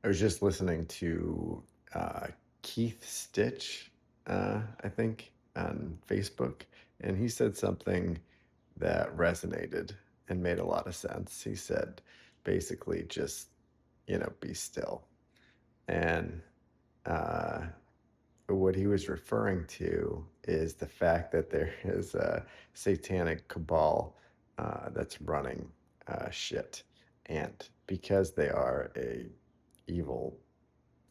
I was just listening to uh, Keith Stitch, I think, on Facebook, and he said something that resonated and made a lot of sense. He said, basically, just, be still. And uh, what he was referring to is the fact that there is a satanic cabal that's running shit. And because they are a evil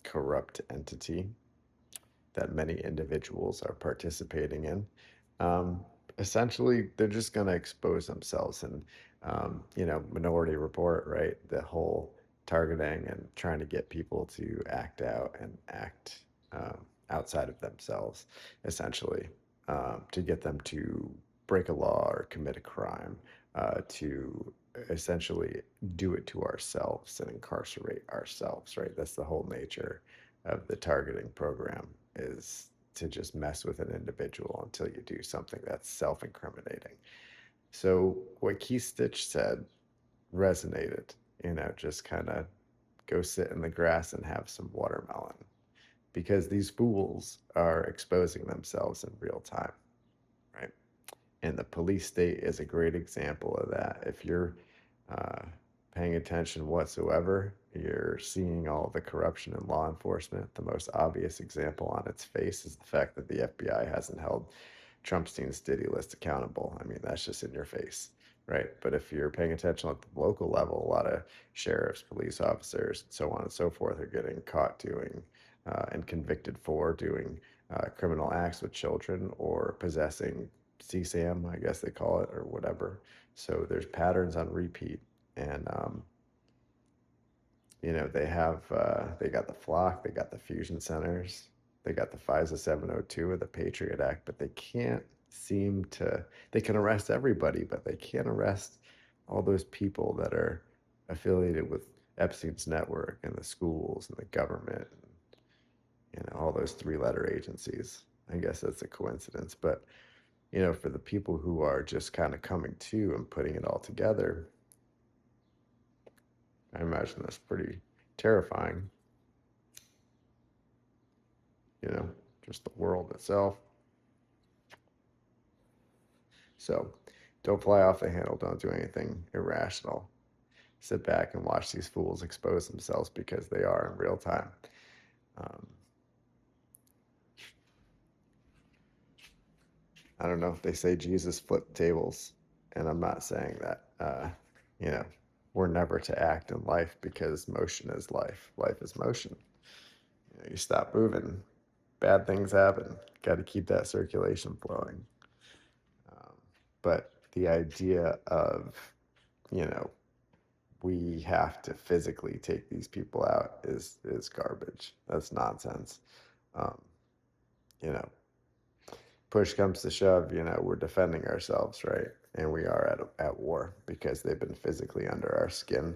corrupt entity that many individuals are participating in. Um, Essentially, they're just going to expose themselves. And, Minority Report, right? The whole targeting and trying to get people to act out and act outside of themselves, essentially, to get them to break a law or commit a crime, to essentially do it to ourselves and incarcerate ourselves, right? That's the whole nature of the targeting program, is to just mess with an individual until you do something that's self-incriminating. So what Keith Stitch said resonated, just kind of go sit in the grass and have some watermelon, because these fools are exposing themselves in real time, right? And the police state is a great example of that. If you're uh, paying attention whatsoever, you're seeing all the corruption in law enforcement. The most obvious example on its face is the fact that the FBI hasn't held Trumpstein's Diddy list accountable. I mean, that's just in your face, right? But if you're paying attention at the local level, a lot of sheriffs, police officers, so on and so forth are getting caught doing and convicted for doing criminal acts with children or possessing CSAM, I guess they call it, or whatever. So there's patterns on repeat, and they got the Flock, they got the fusion centers, they got the FISA 702 or the Patriot Act, but they can't seem to. They can arrest everybody, but they can't arrest all those people that are affiliated with Epstein's network and the schools and the government, and all those three-letter agencies. I guess that's a coincidence, but for the people who are just kind of coming to and putting it all together, I imagine that's pretty terrifying, you know, just the world itself. So don't fly off the handle. Don't do anything irrational. Sit back and watch these fools expose themselves, because they are in real time. Um, I don't know if they say Jesus flipped tables, and I'm not saying that, you know, we're never to act in life, because motion is life. Life is motion. You stop moving, bad things happen. Got to keep that circulation flowing. Um, but the idea of, you know, we have to physically take these people out is garbage. That's nonsense. Um, you know, Push comes to shove, we're defending ourselves, right? And we are at war, because they've been physically under our skin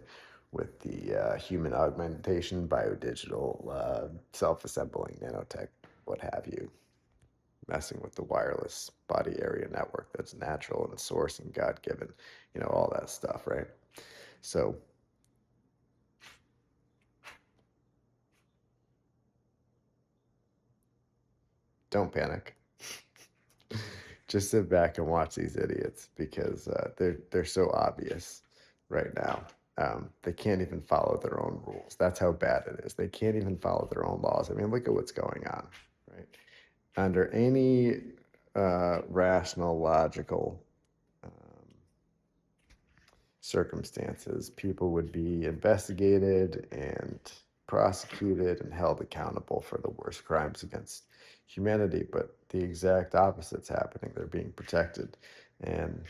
with the human augmentation, biodigital, self-assembling nanotech, what have you, messing with the wireless body area network that's natural and source and God given, all that stuff, right? So don't panic. Just sit back and watch these idiots, because they're so obvious right now. They can't even follow their own rules. That's how bad it is. They can't even follow their own laws. I mean, look at what's going on, right? Under any rational, logical um, circumstances, people would be investigated and prosecuted and held accountable for the worst crimes against humanity. But the exact opposite's happening. They're being protected. And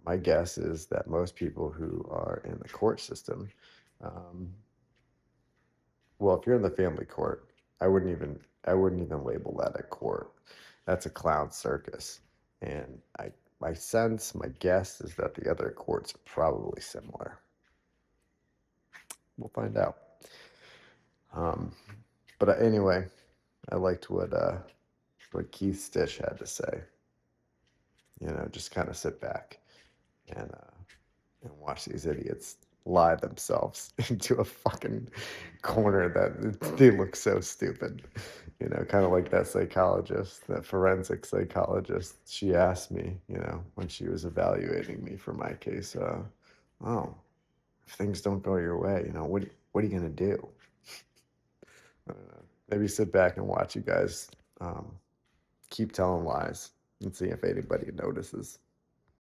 my guess is that most people who are in the court system, um, well, if you're in the family court, I wouldn't even label that a court. That's a clown circus. And my sense, my guess is that the other courts are probably similar. We'll find out. Um, but anyway, I liked what Keith Stitch had to say. Just kind of sit back and watch these idiots lie themselves into a fucking corner that they look so stupid. Kind of like that psychologist, that forensic psychologist. She asked me, when she was evaluating me for my case, oh, if things don't go your way, what are you gonna do? Maybe sit back and watch you guys keep telling lies and see if anybody notices.